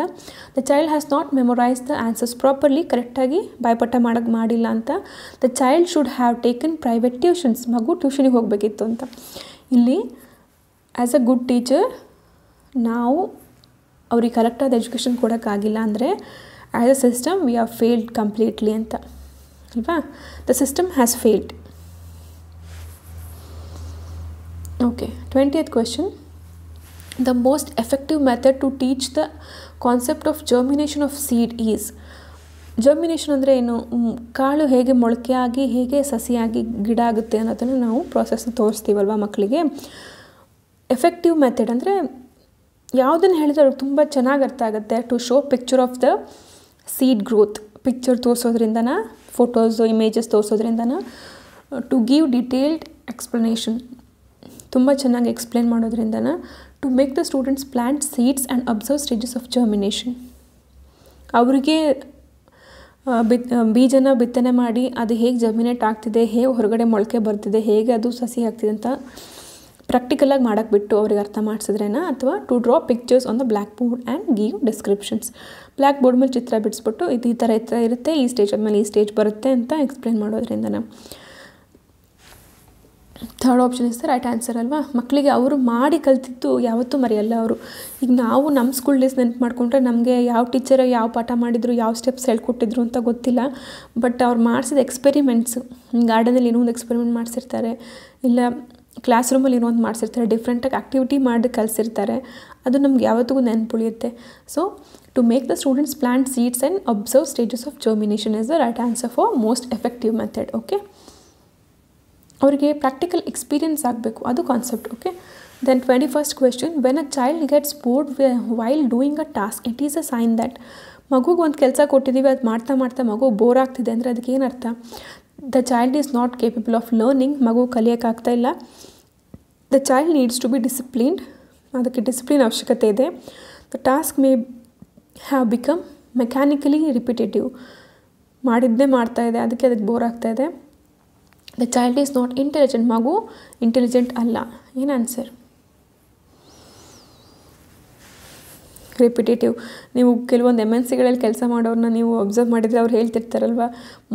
The child has not memorise the answers properly, ಕರೆಕ್ಟಾಗಿ ಬಾಯ್ಪಾಠ ಮಾಡಿಲ್ಲ ಅಂತ. The child should have taken private tuitions, ಮಗು ಟ್ಯೂಷನಿಗೆ ಹೋಗಬೇಕಿತ್ತು ಅಂತ. ಇಲ್ಲಿ ಆ್ಯಸ್ ಅ ಗುಡ್ ಟೀಚರ್ ನಾವು ಅವ್ರಿಗೆ ಕರೆಕ್ಟಾದ ಎಜುಕೇಷನ್ ಕೊಡೋಕ್ಕಾಗಿಲ್ಲ ಅಂದರೆ as a system we are failed completely ಅಂತ ಅಲ್ವಾ. The system has failed. Okay, 20th question. The most effective method to teach the concept of germination of seed is. Germination ಅಂದರೆ ಏನು? ಕಾಳು ಹೇಗೆ ಮೊಳಕೆ ಆಗಿ ಹೇಗೆ ಸಸಿಯಾಗಿ ಗಿಡ ಆಗುತ್ತೆ ಅನ್ನೋದನ್ನು ನಾವು ಪ್ರಾಸೆಸ್ನ ತೋರಿಸ್ತೀವಲ್ವ ಮಕ್ಕಳಿಗೆ. ಎಫೆಕ್ಟಿವ್ ಮೆಥಡ್ ಅಂದರೆ ಯಾವುದನ್ನು ಹೇಳಿದ್ರೆ ಅವ್ರಿಗೆ ತುಂಬ ಚೆನ್ನಾಗಿ ಅರ್ಥ ಆಗುತ್ತೆ. To show picture of the seed growth, picture ತೋರಿಸೋದ್ರಿಂದನ, ಫೋಟೋಸು ಇಮೇಜಸ್ ತೋರಿಸೋದ್ರಿಂದನ. ಟು ಗಿವ್ ಡಿಟೇಲ್ಡ್ ಎಕ್ಸ್ಪ್ಲನೇಷನ್, ತುಂಬ ಚೆನ್ನಾಗಿ ಎಕ್ಸ್ಪ್ಲೇನ್ ಮಾಡೋದ್ರಿಂದನ. To make the students plant seeds and observe stages of germination, ಅವರಿಗೆ ಬೀಜನ ಬಿತ್ತನೆ ಮಾಡಿ ಅದು ಹೇಗೆ ಜರ್ಮಿನೇಟ್ ಆಗ್ತಿದೆ, ಹೇಗೆ ಹೊರಗಡೆ ಮೊಳಕೆ ಬರ್ತಿದೆ, ಹೇಗೆ ಅದು ಸಸಿ ಆಗ್ತಿದೆ ಅಂತ ಪ್ರಾಕ್ಟಿಕಲಾಗಿ ಮಾಡೋಕ್ಕೆ ಬಿಟ್ಟು ಅವ್ರಿಗೆ ಅರ್ಥ ಮಾಡಿಸಿದ್ರೇನಾ. ಅಥವಾ to draw pictures on the blackboard and give descriptions, blackboard ಮೇಲೆ ಚಿತ್ರ ಬಿಡಿಸ್ಬಿಟ್ಟು ಇದು ಈ ಥರ ಇರುತ್ತೆ, ಈ ಸ್ಟೇಜ್ ಆದಮೇಲೆ ಈ ಸ್ಟೇಜ್ ಬರುತ್ತೆ ಅಂತ ಎಕ್ಸ್ಪ್ಲೇನ್ ಮಾಡೋದ್ರಿಂದನ. Third option is the right answer ಅಲ್ವಾ. ಮಕ್ಕಳಿಗೆ ಅವರು ಮಾಡಿ ಕಲ್ತಿದ್ದು ಯಾವತ್ತೂ ಮರೆಯಲ್ಲ ಅವರು. ಈಗ ನಾವು ನಮ್ಮ ಸ್ಕೂಲ್ ಡೇಸ್ ನೆನಪು ಮಾಡಿಕೊಂಡ್ರೆ ನಮಗೆ ಯಾವ ಟೀಚರ್ ಯಾವ ಪಾಠ ಮಾಡಿದ್ರು, ಯಾವ ಸ್ಟೆಪ್ಸ್ ಹೇಳ್ಕೊಟ್ಟಿದ್ರು ಅಂತ ಗೊತ್ತಿಲ್ಲ. ಬಟ್ ಅವ್ರು ಮಾಡಿಸಿದ ಎಕ್ಸ್ಪೆರಿಮೆಂಟ್ಸು, ಗಾರ್ಡನಲ್ಲಿ ಏನೋ ಒಂದು ಎಕ್ಸ್ಪೆರಿಮೆಂಟ್ ಮಾಡಿಸಿರ್ತಾರೆ, ಇಲ್ಲ ಕ್ಲಾಸ್ ರೂಮಲ್ಲಿ ಏನೋ ಒಂದು ಮಾಡಿಸಿರ್ತಾರೆ, ಡಿಫ್ರೆಂಟಾಗಿ ಆ್ಯಕ್ಟಿವಿಟಿ ಮಾಡಿ ಕಲಿಸಿರ್ತಾರೆ, ಅದು ನಮ್ಗೆ ಯಾವತ್ತಿಗೂ ನೆನಪುಳಿಯುತ್ತೆ. So to make the students plant seeds and observe stages of germination is the right answer for most effective method. Okay, ಅವರಿಗೆ ಪ್ರಾಕ್ಟಿಕಲ್ ಎಕ್ಸ್ಪೀರಿಯನ್ಸ್ ಆಗಬೇಕು, ಅದು concept. Okay, then 21st question. When a child gets bored while doing a task, it is a sign that. ಮಗುಗೆ ಒಂದು ಕೆಲಸ ಕೊಟ್ಟಿದ್ದೀವಿ, ಅದು ಮಾಡ್ತಾ ಮಾಡ್ತಾ ಮಗು ಬೋರ್ ಆಗ್ತಿದೆ ಅಂದರೆ ಅದಕ್ಕೆ ಏನರ್ಥ? The child is not capable of learning, ಮಗು ಕಲಿಯೋಕ್ಕಾಗ್ತಾ ಇಲ್ಲ. The child needs to be disciplined, ಅದಕ್ಕೆ ಡಿಸಿಪ್ಲಿನ್ ಅವಶ್ಯಕತೆ ಇದೆ. The task may have become mechanically repetitive, ಮಾಡಿದ್ದೇ ಮಾಡ್ತಾ ಇದೆ, ಅದಕ್ಕೆ ಬೋರ್ ಆಗ್ತಾ ಇದೆ. The child is not intelligent, ಮಗು ಇಂಟೆಲಿಜೆಂಟ್ ಅಲ್ಲ. ಏನು ಆನ್ಸರ್? ರಿಪಿಟೇಟಿವ್. ನೀವು ಕೆಲವೊಂದು MNCಗಳಲ್ಲಿ ಕೆಲಸ ಮಾಡೋರನ್ನ ನೀವು ಅಬ್ಸರ್ವ್ ಮಾಡಿದರೆ ಅವ್ರು ಹೇಳ್ತಿರ್ತಾರಲ್ವ,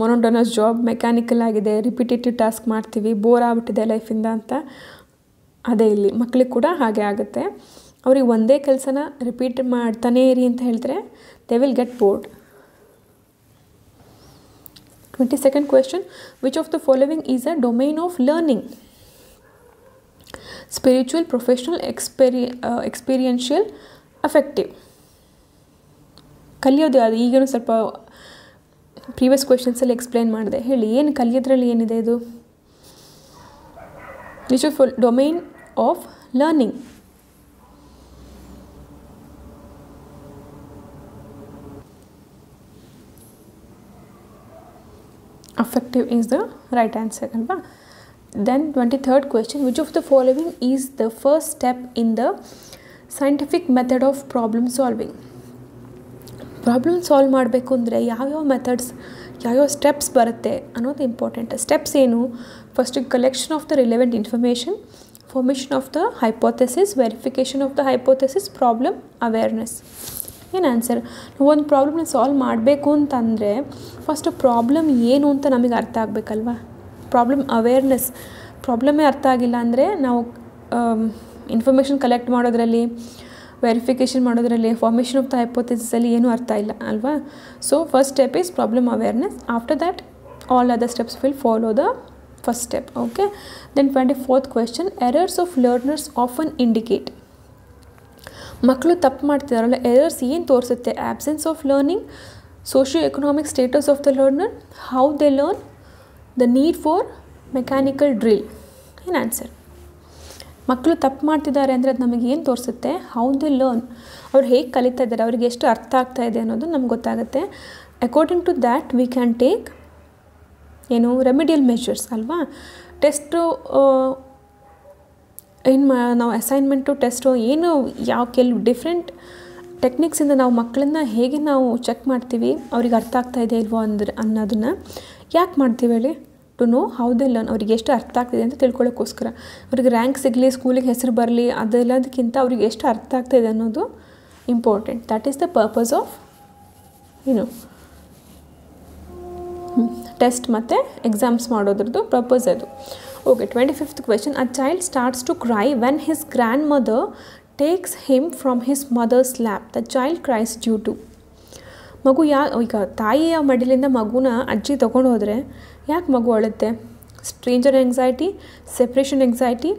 ಮೊನೋಟೋನಸ್ ಜಾಬ್, ಮೆಕ್ಯಾನಿಕಲ್ ಆಗಿದೆ, ರಿಪಿಟೇಟಿವ್ ಟಾಸ್ಕ್ ಮಾಡ್ತೀವಿ, ಬೋರ್ ಆಗ್ಬಿಟ್ಟಿದೆ ಲೈಫಿಂದ ಅಂತ. ಅದೇ ಇಲ್ಲಿ ಮಕ್ಕಳಿಗೆ ಕೂಡ ಹಾಗೆ ಆಗುತ್ತೆ. ಅವ್ರಿಗೆ ಒಂದೇ ಕೆಲಸನ ರಿಪೀಟ್ ಮಾಡ್ತಾನೇ ಇರಿ ಅಂತ ಹೇಳಿದ್ರೆ they will get bored. 22nd question, which of the following is a domain of learning? Spiritual, professional, experiential, affective. ಕಲಿಯೋದು ಅದು ಈಗಲೂ ಸ್ವಲ್ಪ ಪ್ರೀವಿಯಸ್ ಕ್ವೆಶನ್ಸಲ್ಲಿ ಎಕ್ಸ್ಪ್ಲೈನ್ ಮಾಡಿದೆ. ಹೇಳಿ, ಏನು ಕಲಿಯೋದ್ರಲ್ಲಿ ಏನಿದೆ ಇದು? Which of domain of learning? Affective is the right answer, alva. Then 23rd question, which of the following is the first step in the scientific method of problem solving? Problem solve ಮಾಡಬೇಕು ಅಂದರೆ ಯಾವ್ಯಾವ methods, ಯಾವ್ಯಾವ steps ಬರುತ್ತೆ ಅನ್ನೋದು important. Steps ಏನು? First collection of the relevant information, formation of the hypothesis, verification of the hypothesis, problem awareness. ಏನು answer? ಒಂದು ಪ್ರಾಬ್ಲಮ್ನ solve ಮಾಡಬೇಕು ಅಂತಂದರೆ ಫಸ್ಟ್ ಪ್ರಾಬ್ಲಮ್ ಏನು ಅಂತ ನಮಗೆ ಅರ್ಥ ಆಗಬೇಕಲ್ವ. ಪ್ರಾಬ್ಲಮ್ ಅವೇರ್ನೆಸ್, ಪ್ರಾಬ್ಲಮೇ ಅರ್ಥ ಆಗಿಲ್ಲ ಅಂದರೆ ನಾವು ಇನ್ಫಾರ್ಮೇಷನ್ ಕಲೆಕ್ಟ್ ಮಾಡೋದ್ರಲ್ಲಿ, ವೆರಿಫಿಕೇಷನ್ ಮಾಡೋದ್ರಲ್ಲಿ, ಫಾರ್ಮೇಷನ್ ಆಫ್ ದ ಹೈಪೋಥೆಸಿಸಲ್ಲಿ ಏನೂ ಅರ್ಥ ಇಲ್ಲ ಅಲ್ವಾ. So first step is problem awareness. After that all other steps will follow the first step. Okay. Then 24th question, errors of learners often indicate. ಮಕ್ಕಳು ತಪ್ಪು ಮಾಡ್ತಿದಾರಲ್ಲ, ಎರರ್ಸ್ ಏನು ತೋರಿಸುತ್ತೆ? Absence of learning, socio economic status of the learner, how they learn, the need for mechanical drill. ಏನು answer? ಮಕ್ಕಳು ತಪ್ಪು ಮಾಡ್ತಿದ್ದಾರೆ ಅಂದರೆ ಅದು ನಮಗೆ ಏನು ತೋರಿಸುತ್ತೆ? ಹೌ ದೇ ಲರ್ನ್, ಅವ್ರು ಹೇಗೆ ಕಲಿತಾ ಇದ್ದಾರೆ, ಅವ್ರಿಗೆ ಎಷ್ಟು ಅರ್ಥ ಆಗ್ತಾ ಇದೆ ಅನ್ನೋದು ನಮ್ಗೆ ಗೊತ್ತಾಗುತ್ತೆ. According to that we can take ಏನು ರೆಮಿಡಿಯಲ್ ಮೆಷರ್ಸ್ ಅಲ್ವಾ. ಟೆಸ್ಟು ನಾವು ಅಸೈನ್ಮೆಂಟು, ಟೆಸ್ಟು ಏನು ಯಾವ ಕೆಲವು ಡಿಫ್ರೆಂಟ್ ಟೆಕ್ನಿಕ್ಸಿಂದ ನಾವು ಮಕ್ಕಳನ್ನ ಹೇಗೆ ನಾವು ಚೆಕ್ ಮಾಡ್ತೀವಿ ಅವ್ರಿಗೆ ಅರ್ಥ ಆಗ್ತಾ ಇದೆ ಇಲ್ವೋ ಅನ್ನೋದನ್ನು ಯಾಕೆ ಮಾಡ್ತೀವಿ ಹೇಳಿ? To know how they learn, ಅವ್ರಿಗೆ ಎಷ್ಟು ಅರ್ಥ ಆಗ್ತಿದೆ ಅಂತ ತಿಳ್ಕೊಳ್ಳೋಕ್ಕೋಸ್ಕರ. ಅವ್ರಿಗೆ ರ್ಯಾಂಕ್ ಸಿಗಲಿ, ಸ್ಕೂಲಿಗೆ ಹೆಸರು ಬರಲಿ, ಅದೆಲ್ಲದಕ್ಕಿಂತ ಅವ್ರಿಗೆ ಎಷ್ಟು ಅರ್ಥ ಆಗ್ತಾಯಿದೆ ಅನ್ನೋದು important. That is the purpose of test ಮತ್ತು ಎಕ್ಸಾಮ್ಸ್ ಮಾಡೋದ್ರದ್ದು ಪರ್ಪಸ್ ಅದು. Okay. 25th question, a child starts to cry when his grandmother takes him from his mother's lap. The child cries due to. ಮಗು ಈಗ ತಾಯಿಯ ಮಡಿಲಿಂದ ಮಗುನ ಅಜ್ಜಿ ತೊಗೊಂಡು ಹೋದರೆ ಯಾಕೆ ಮಗು ಅಳುತ್ತೆ? Stranger anxiety, separation anxiety,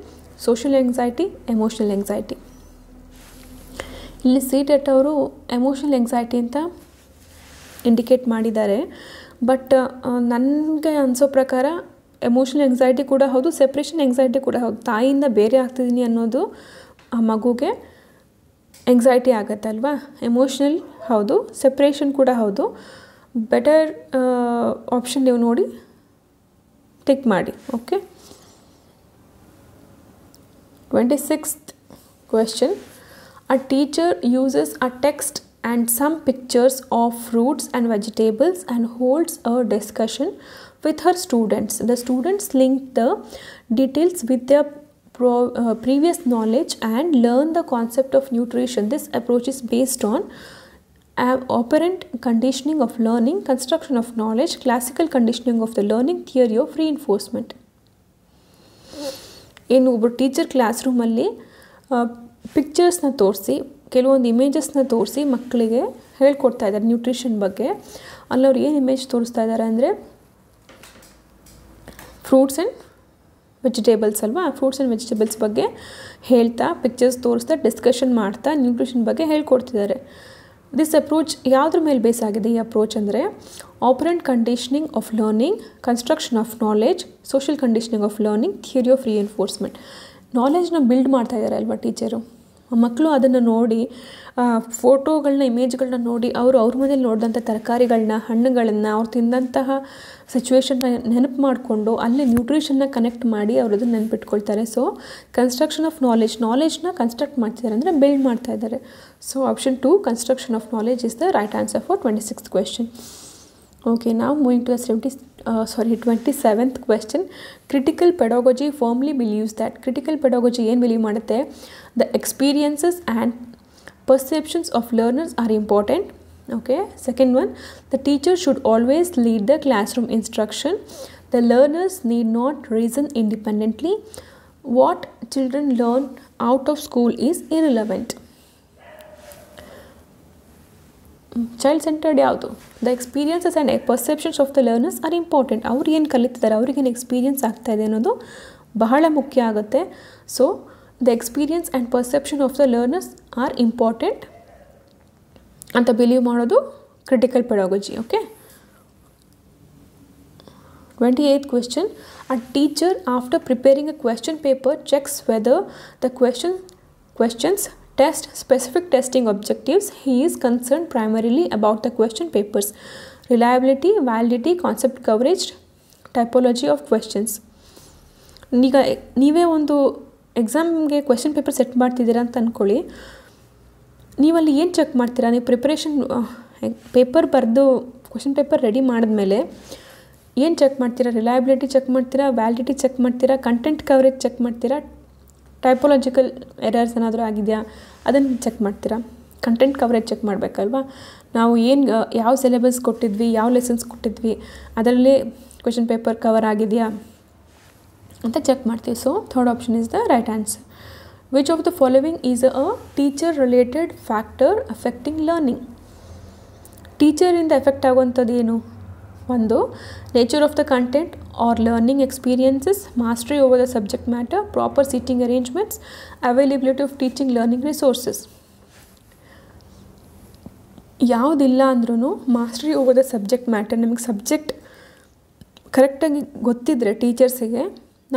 social anxiety, emotional anxiety. ಇಲ್ಲಿ CTET ಅವರು ಎಮೋಷನಲ್ ಎಂಗ್ಸೈಟಿ ಅಂತ ಇಂಡಿಕೇಟ್ ಮಾಡಿದ್ದಾರೆ. ಬಟ್ ನನಗೆ ಅನಿಸೋ ಪ್ರಕಾರ ಎಮೋಷನಲ್ ಎಂಗ್ಸೈಟಿ ಕೂಡ ಹೌದು, ಸೆಪ್ರೇಷನ್ ಎಂಗ್ಸೈಟಿ ಕೂಡ ಹೌದು. ತಾಯಿಯಿಂದ ಬೇರೆ ಆಗ್ತಿದ್ದೀನಿ ಅನ್ನೋದು ಆ ಮಗುಗೆ ಎಂಗ್ಸೈಟಿ ಆಗುತ್ತೆ ಅಲ್ವಾ. ಎಮೋಷ್ನಲ್ ಹೌದು, ಸೆಪ್ರೇಷನ್ ಕೂಡ ಹೌದು. ಬೆಟರ್ ಆಪ್ಷನ್ ನೀವು ನೋಡಿ ಟಿಕ್ ಮಾಡಿ. Okay. 26th question, a teacher uses a text and some pictures of fruits and vegetables and holds a discussion with her students. The students link the details with their previous knowledge and learn the concept of nutrition. This approach is based on operant conditioning of learning, construction of knowledge, classical conditioning of the learning, theory of reinforcement. ಏನು ಒಬ್ಬರು teacher class ರೂಮಲ್ಲಿ ಪಿಕ್ಚರ್ಸ್ನ ತೋರಿಸಿ, ಕೆಲವೊಂದು ಇಮೇಜಸ್ನ ತೋರಿಸಿ ಮಕ್ಕಳಿಗೆ ಹೇಳ್ಕೊಡ್ತಾ ಇದ್ದಾರೆ nutrition ಬಗ್ಗೆ. ಅಲ್ಲವ್ರು ಏನು ಇಮೇಜ್ ತೋರಿಸ್ತಾ ಇದ್ದಾರೆ ಅಂದರೆ ಫ್ರೂಟ್ಸ್ ಆ್ಯಂಡ್ ವೆಜಿಟೇಬಲ್ಸ್ ಅಲ್ವಾ. ಫ್ರೂಟ್ಸ್ ಆ್ಯಂಡ್ ವೆಜಿಟೇಬಲ್ಸ್ ಬಗ್ಗೆ ಹೇಳ್ತಾ, ಪಿಕ್ಚರ್ಸ್ ತೋರಿಸ್ತಾ, ಡಿಸ್ಕಷನ್ ಮಾಡ್ತಾ ನ್ಯೂಟ್ರಿಷನ್ ಬಗ್ಗೆ ಹೇಳ್ಕೊಡ್ತಿದ್ದಾರೆ. ದಿಸ್ ಅಪ್ರೋಚ್ ಯಾವುದ್ರ ಮೇಲೆ ಬೇಸ್ ಆಗಿದೆ ಈ ಅಪ್ರೋಚ್ ಅಂದರೆ operant conditioning of learning, construction of knowledge, social conditioning of learning, theory of reinforcement. ನಾಲೆಜ್ನ ಬಿಲ್ಡ್ ಮಾಡ್ತಾ ಇದ್ದಾರೆ ಅಲ್ವಾ ಟೀಚರು. ಮಕ್ಕಳು ಅದನ್ನು ನೋಡಿ ಫೋಟೋಗಳನ್ನ ಇಮೇಜ್ಗಳನ್ನ ನೋಡಿ ಅವ್ರ ಮನೇಲಿ ನೋಡಿದಂಥ ತರಕಾರಿಗಳನ್ನ ಹಣ್ಣುಗಳನ್ನು ಅವ್ರು ತಿಂದಂತಹ ಸಿಚುವೇಶನ್ನ ನೆನಪು ಮಾಡಿಕೊಂಡು ಅಲ್ಲಿ ನ್ಯೂಟ್ರಿಷನ್ನ ಕನೆಕ್ಟ್ ಮಾಡಿ ಅವ್ರು ಅದನ್ನು ನೆನಪಿಟ್ಕೊಳ್ತಾರೆ. ಸೊ ಕನ್ಸ್ಟ್ರಕ್ಷನ್ ಆಫ್ ನಾಲೆಜ್ನ ಕನ್ಸ್ಟ್ರಕ್ಟ್ ಮಾಡ್ತಿದ್ದಾರೆ ಅಂದರೆ ಬಿಲ್ಡ್ ಮಾಡ್ತಾ ಇದ್ದಾರೆ. So option 2 construction of knowledge is the right answer for 26th question. Okay, now moving to the 27th question. Critical pedagogy firmly believes that critical pedagogy ಏನು believe ಮಾಡುತ್ತೆ, the experiences and perceptions of learners are important. Okay, second one, the teacher should always lead the classroom instruction. The learners need not reason independently. What children learn out of school is irrelevant. Child centred ಯಾವುದು? The experiences and perceptions of the learners are important. ಅವ್ರು ಏನು ಕಲಿತಿದ್ದಾರೆ, ಅವ್ರಿಗೇನು experience ಆಗ್ತಾಯಿದೆ ಅನ್ನೋದು ಬಹಳ ಮುಖ್ಯ ಆಗುತ್ತೆ. So the experience and perception of the learners are important ಅಂತ ಬಿಲೀವ್ ಮಾಡೋದು critical ಪೆಡಾಗಜಿ. Okay, 28th question. A teacher after preparing a question paper checks whether the questions test specific testing objectives. He is concerned primarily about the question papers, reliability, validity, concept coverage, typology of questions. ಈಗ ನೀವೇ ಒಂದು ಎಕ್ಸಾಮ್ಗೆ question paper set ಮಾಡ್ತಿದ್ದೀರಾ ಅಂತ ಅಂದ್ಕೊಳ್ಳಿ. ನೀವಲ್ಲಿ ಏನು check ಮಾಡ್ತೀರಾ? ನೀವು ಪ್ರಿಪ್ರೇಷನ್ ಪೇಪರ್ ಬರೆದು ಕ್ವೆಶ್ಚನ್ ಪೇಪರ್ ರೆಡಿ ಮಾಡಿದ್ಮೇಲೆ ಏನು ಚೆಕ್ ಮಾಡ್ತೀರಾ? ರಿಲಯಬಿಲಿಟಿ ಚೆಕ್ ಮಾಡ್ತೀರಾ, ವ್ಯಾಲಿಡಿಟಿ ಚೆಕ್ ಮಾಡ್ತೀರಾ, ಕಂಟೆಂಟ್ ಕವರೇಜ್ ಚೆಕ್ ಮಾಡ್ತೀರಾ, ಟೈಪೋಲಾಜಿಕಲ್ ಎರರ್ಸ್ ಏನಾದರೂ ಆಗಿದೆಯಾ ಅದನ್ನು ಚೆಕ್ ಮಾಡ್ತೀರಾ. ಕಂಟೆಂಟ್ ಕವರೇಜ್ ಚೆಕ್ ಮಾಡಬೇಕಲ್ವಾ? ನಾವು ಯಾವ ಸಿಲೆಬಸ್ ಕೊಟ್ಟಿದ್ವಿ, ಯಾವ ಲೆಸನ್ಸ್ ಕೊಟ್ಟಿದ್ವಿ, ಅದರಲ್ಲಿ ಕ್ವೆಶ್ಚನ್ ಪೇಪರ್ ಕವರ್ ಆಗಿದೆಯಾ ಅಂತ ಚೆಕ್ ಮಾಡ್ತೀವಿ. So third option is the right answer. Which of the following is a teacher related factor affecting learning? ಟೀಚರಿಂದ ಎಫೆಕ್ಟ್ ಆಗುವಂಥದ್ದು ಏನು? ಒಂದು, nature of the content or learning experiences, mastery over the subject matter, proper seating arrangements, availability of teaching learning resources. ಯಾವುದಿಲ್ಲ ಅಂದ್ರೂ mastery over the subject matter, ನಮಗೆ subject ಕರೆಕ್ಟಾಗಿ ಗೊತ್ತಿದ್ದರೆ ಟೀಚರ್ಸಿಗೆ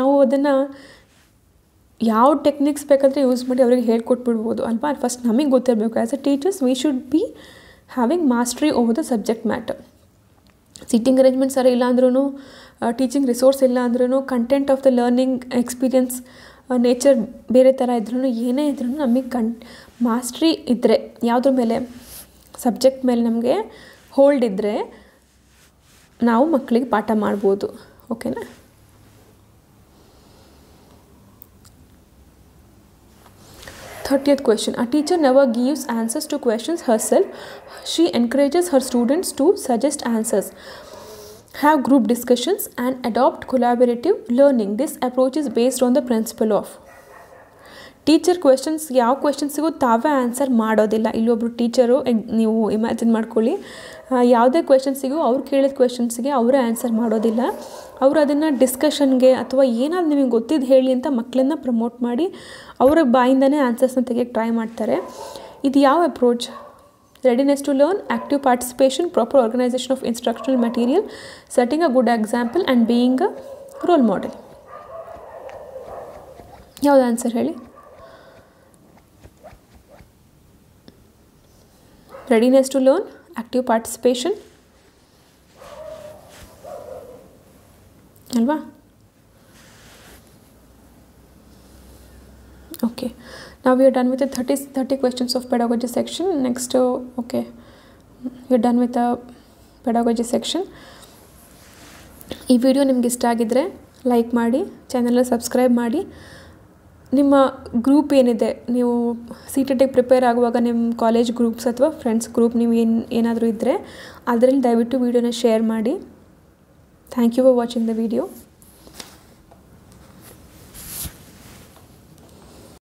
ನಾವು ಅದನ್ನು ಯಾವ ಟೆಕ್ನಿಕ್ಸ್ ಬೇಕಾದರೆ ಯೂಸ್ ಮಾಡಿ ಅವರಿಗೆ ಹೇಳ್ಕೊಟ್ಬಿಡ್ಬೋದು ಅಲ್ವಾ? ಫಸ್ಟ್ ನಮಗೆ ಗೊತ್ತಿರಬೇಕು. As a teachers we should be having mastery over the subject matter. Seating arrangement ಸರಿ ಇಲ್ಲ ಅಂದ್ರೂ, ಟೀಚಿಂಗ್ ರಿಸೋರ್ಸ್ ಇಲ್ಲ ಅಂದ್ರೂ, content of the learning experience nature ಬೇರೆ ಥರ ಇದ್ರೂ, ಏನೇ ಇದ್ರೂ ನಮಗೆ ಮಾಸ್ಟ್ರಿ ಇದ್ದರೆ, ಯಾವುದ್ರ ಮೇಲೆ, ಸಬ್ಜೆಕ್ಟ್ ಮೇಲೆ ನಮಗೆ ಹೋಲ್ಡ್ ಇದ್ದರೆ ನಾವು ಮಕ್ಕಳಿಗೆ ಪಾಠ ಮಾಡ್ಬೋದು. ಓಕೆನಾ? Thirtieth question. A teacher never gives answers to questions herself. She encourages her students to suggest answers, have group discussions, and adopt collaborative learning. This approach is based on the principle of. Teacher ಯಾವ ಕ್ವೆಶನ್ಸಿಗೂ ತಾವೇ answer ಮಾಡೋದಿಲ್ಲ. ಇಲ್ಲೊಬ್ಬರು teacher ನೀವು imagine ಮಾಡ್ಕೊಳ್ಳಿ, ಯಾವುದೇ ಕ್ವೆಶನ್ಸಿಗೂ ಅವ್ರು ಕೇಳಿದ ಕ್ವೆಶನ್ಸಿಗೆ ಅವರೇ answer ಮಾಡೋದಿಲ್ಲ. ಅವರು ಅದನ್ನು ಡಿಸ್ಕಷನ್ಗೆ ಅಥವಾ ಏನಾದ್ರು ನಿಮಗೆ ಗೊತ್ತಿದ್ದು ಹೇಳಿ ಅಂತ ಮಕ್ಕಳನ್ನ ಪ್ರಮೋಟ್ ಮಾಡಿ ಅವರ ಬಾಯಿಂದನೇ ಆನ್ಸರ್ಸ್ನ ತೆಗೆಯೋಕ್ಕೆ ಟ್ರೈ ಮಾಡ್ತಾರೆ. ಇದು ಯಾವ approach? Readiness to learn, active participation, proper organisation of instructional material, setting a good example and being a role model. ಯಾವುದು ಆನ್ಸರ್ ಹೇಳಿ? readiness to learn, active participation alva. Okay, now we are done with the 30 questions of pedagogy section. Next okay, we are done with the pedagogy section. ಈ video ನಿಮಗೆ ಇಷ್ಟ ಆಗಿದ್ರೆ like ಮಾಡಿ, ಚಾನಲ್ನ subscribe ಮಾಡಿ. ನಿಮ್ಮ ಗ್ರೂಪ್ ಏನಿದೆ, ನೀವು CTET ಪ್ರಿಪೇರ್ ಆಗುವಾಗ ನಿಮ್ಮ ಕಾಲೇಜ್ ಗ್ರೂಪ್ಸ್ ಅಥವಾ ಫ್ರೆಂಡ್ಸ್ ಗ್ರೂಪ್ ನೀವು ಏನಾದರೂ ಇದ್ದರೆ ಅದರಲ್ಲಿ ದಯವಿಟ್ಟು ವಿಡಿಯೋನ ಶೇರ್ ಮಾಡಿ. Thank you for watching the video.